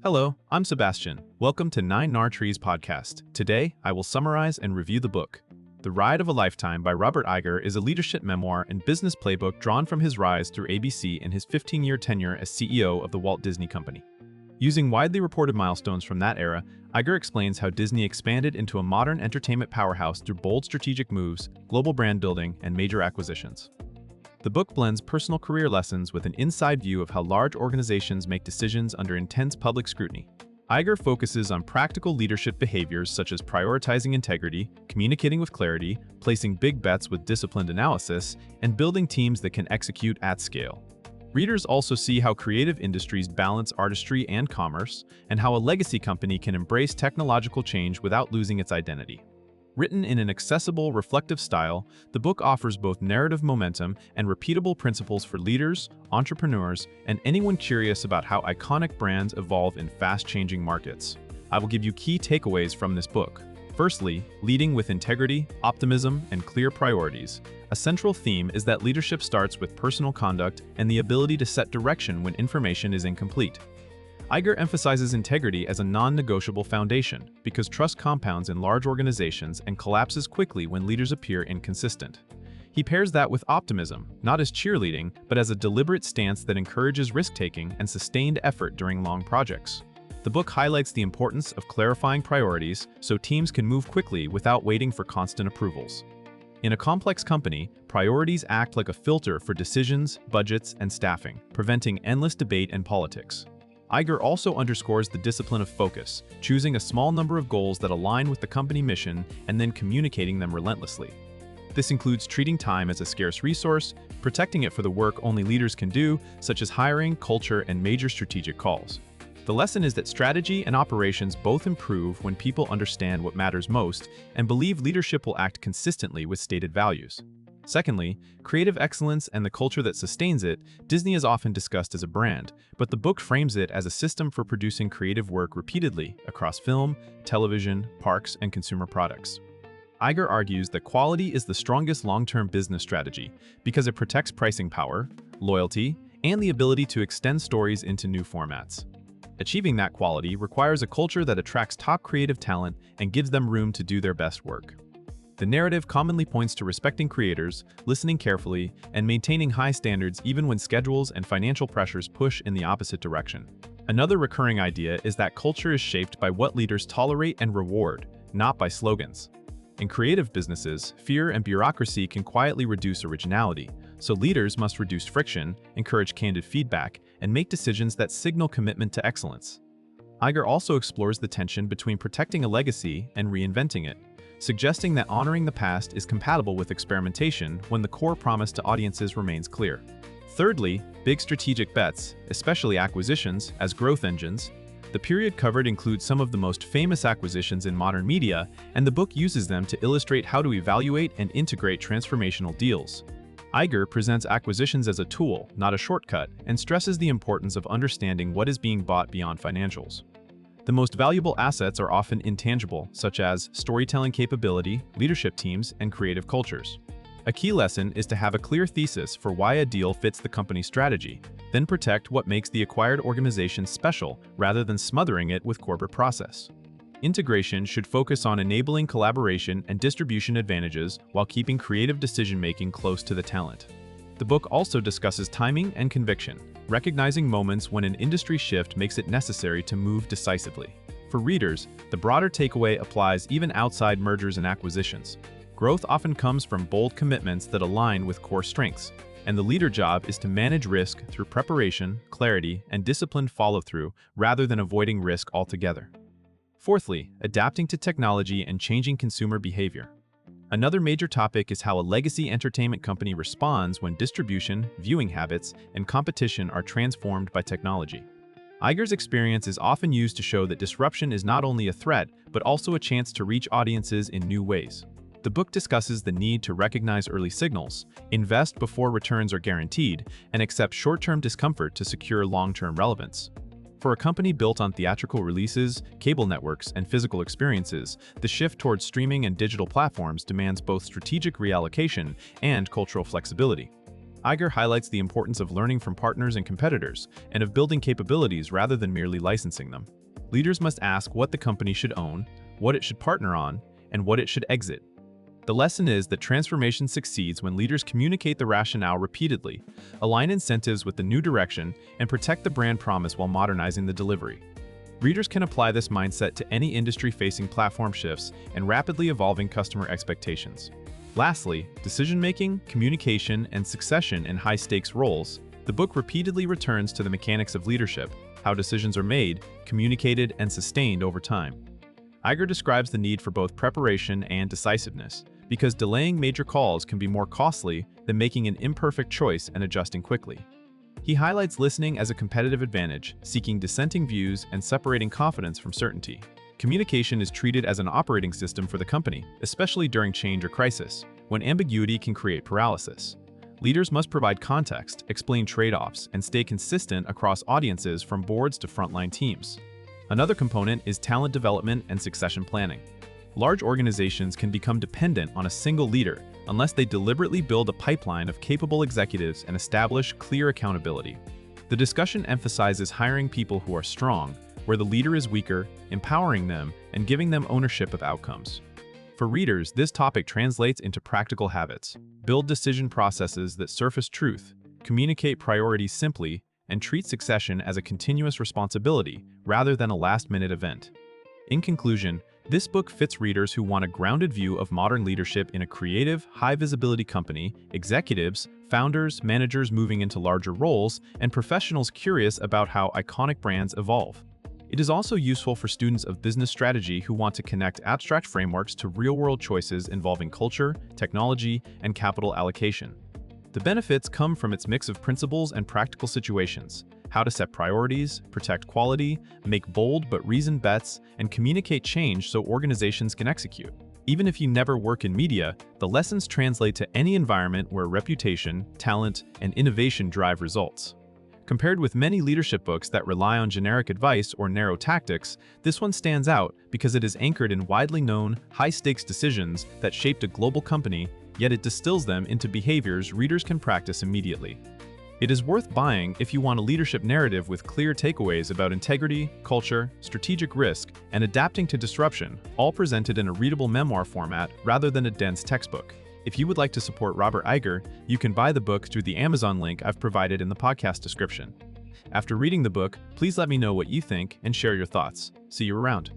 Hello, I'm Sebastian. Welcome to 9 Trees podcast. Today, I will summarize and review the book. The Ride of a Lifetime by Robert Iger is a leadership memoir and business playbook drawn from his rise through ABC and his 15-year tenure as CEO of the Walt Disney Company. Using widely reported milestones from that era, Iger explains how Disney expanded into a modern entertainment powerhouse through bold strategic moves, global brand building, and major acquisitions. The book blends personal career lessons with an inside view of how large organizations make decisions under intense public scrutiny. Iger focuses on practical leadership behaviors such as prioritizing integrity, communicating with clarity, placing big bets with disciplined analysis, and building teams that can execute at scale. Readers also see how creative industries balance artistry and commerce, and how a legacy company can embrace technological change without losing its identity. Written in an accessible, reflective style, the book offers both narrative momentum and repeatable principles for leaders, entrepreneurs, and anyone curious about how iconic brands evolve in fast-changing markets. I will give you key takeaways from this book. Firstly, leading with integrity, optimism, and clear priorities. A central theme is that leadership starts with personal conduct and the ability to set direction when information is incomplete. Iger emphasizes integrity as a non-negotiable foundation because trust compounds in large organizations and collapses quickly when leaders appear inconsistent. He pairs that with optimism, not as cheerleading, but as a deliberate stance that encourages risk-taking and sustained effort during long projects. The book highlights the importance of clarifying priorities so teams can move quickly without waiting for constant approvals. In a complex company, priorities act like a filter for decisions, budgets, and staffing, preventing endless debate and politics. Iger also underscores the discipline of focus, choosing a small number of goals that align with the company mission and then communicating them relentlessly. This includes treating time as a scarce resource, protecting it for the work only leaders can do, such as hiring, culture, and major strategic calls. The lesson is that strategy and operations both improve when people understand what matters most and believe leadership will act consistently with stated values. Secondly, creative excellence and the culture that sustains it. Disney is often discussed as a brand, but the book frames it as a system for producing creative work repeatedly across film, television, parks, and consumer products. Iger argues that quality is the strongest long-term business strategy because it protects pricing power, loyalty, and the ability to extend stories into new formats. Achieving that quality requires a culture that attracts top creative talent and gives them room to do their best work. The narrative commonly points to respecting creators, listening carefully, and maintaining high standards even when schedules and financial pressures push in the opposite direction. Another recurring idea is that culture is shaped by what leaders tolerate and reward, not by slogans. In creative businesses, fear and bureaucracy can quietly reduce originality, so leaders must reduce friction, encourage candid feedback, and make decisions that signal commitment to excellence. Iger also explores the tension between protecting a legacy and reinventing it, suggesting that honoring the past is compatible with experimentation when the core promise to audiences remains clear. Thirdly, big strategic bets, especially acquisitions, as growth engines. The period covered includes some of the most famous acquisitions in modern media, and the book uses them to illustrate how to evaluate and integrate transformational deals. Iger presents acquisitions as a tool, not a shortcut, and stresses the importance of understanding what is being bought beyond financials. The most valuable assets are often intangible, such as storytelling capability, leadership teams, and creative cultures. A key lesson is to have a clear thesis for why a deal fits the company's strategy, then protect what makes the acquired organization special rather than smothering it with corporate process. Integration should focus on enabling collaboration and distribution advantages while keeping creative decision-making close to the talent. The book also discusses timing and conviction, recognizing moments when an industry shift makes it necessary to move decisively. For readers, the broader takeaway applies even outside mergers and acquisitions. Growth often comes from bold commitments that align with core strengths, and the leader job is to manage risk through preparation, clarity, and disciplined follow-through rather than avoiding risk altogether. Fourthly, adapting to technology and changing consumer behavior. Another major topic is how a legacy entertainment company responds when distribution, viewing habits, and competition are transformed by technology. Iger's experience is often used to show that disruption is not only a threat, but also a chance to reach audiences in new ways. The book discusses the need to recognize early signals, invest before returns are guaranteed, and accept short-term discomfort to secure long-term relevance. For a company built on theatrical releases, cable networks, and physical experiences, the shift towards streaming and digital platforms demands both strategic reallocation and cultural flexibility. Iger highlights the importance of learning from partners and competitors, and of building capabilities rather than merely licensing them. Leaders must ask what the company should own, what it should partner on, and what it should exit. The lesson is that transformation succeeds when leaders communicate the rationale repeatedly, align incentives with the new direction, and protect the brand promise while modernizing the delivery. Readers can apply this mindset to any industry-facing platform shifts and rapidly evolving customer expectations. Lastly, decision-making, communication, and succession in high-stakes roles. The book repeatedly returns to the mechanics of leadership, how decisions are made, communicated, and sustained over time. Iger describes the need for both preparation and decisiveness, because delaying major calls can be more costly than making an imperfect choice and adjusting quickly. He highlights listening as a competitive advantage, seeking dissenting views and separating confidence from certainty. Communication is treated as an operating system for the company, especially during change or crisis, when ambiguity can create paralysis. Leaders must provide context, explain trade-offs, and stay consistent across audiences from boards to frontline teams. Another component is talent development and succession planning. Large organizations can become dependent on a single leader unless they deliberately build a pipeline of capable executives and establish clear accountability. The discussion emphasizes hiring people who are strong, where the leader is weaker, empowering them, and giving them ownership of outcomes. For readers, this topic translates into practical habits. Build decision processes that surface truth, communicate priorities simply, and treat succession as a continuous responsibility rather than a last-minute event. In conclusion, this book fits readers who want a grounded view of modern leadership in a creative, high-visibility company, executives, founders, managers moving into larger roles, and professionals curious about how iconic brands evolve. It is also useful for students of business strategy who want to connect abstract frameworks to real-world choices involving culture, technology, and capital allocation. The benefits come from its mix of principles and practical situations: how to set priorities, protect quality, make bold but reasoned bets, and communicate change so organizations can execute. Even if you never work in media, the lessons translate to any environment where reputation, talent, and innovation drive results. Compared with many leadership books that rely on generic advice or narrow tactics, this one stands out because it is anchored in widely known, high-stakes decisions that shaped a global company, yet it distills them into behaviors readers can practice immediately. It is worth buying if you want a leadership narrative with clear takeaways about integrity, culture, strategic risk, and adapting to disruption, all presented in a readable memoir format rather than a dense textbook. If you would like to support Robert Iger, you can buy the book through the Amazon link I've provided in the podcast description. After reading the book, please let me know what you think and share your thoughts. See you around.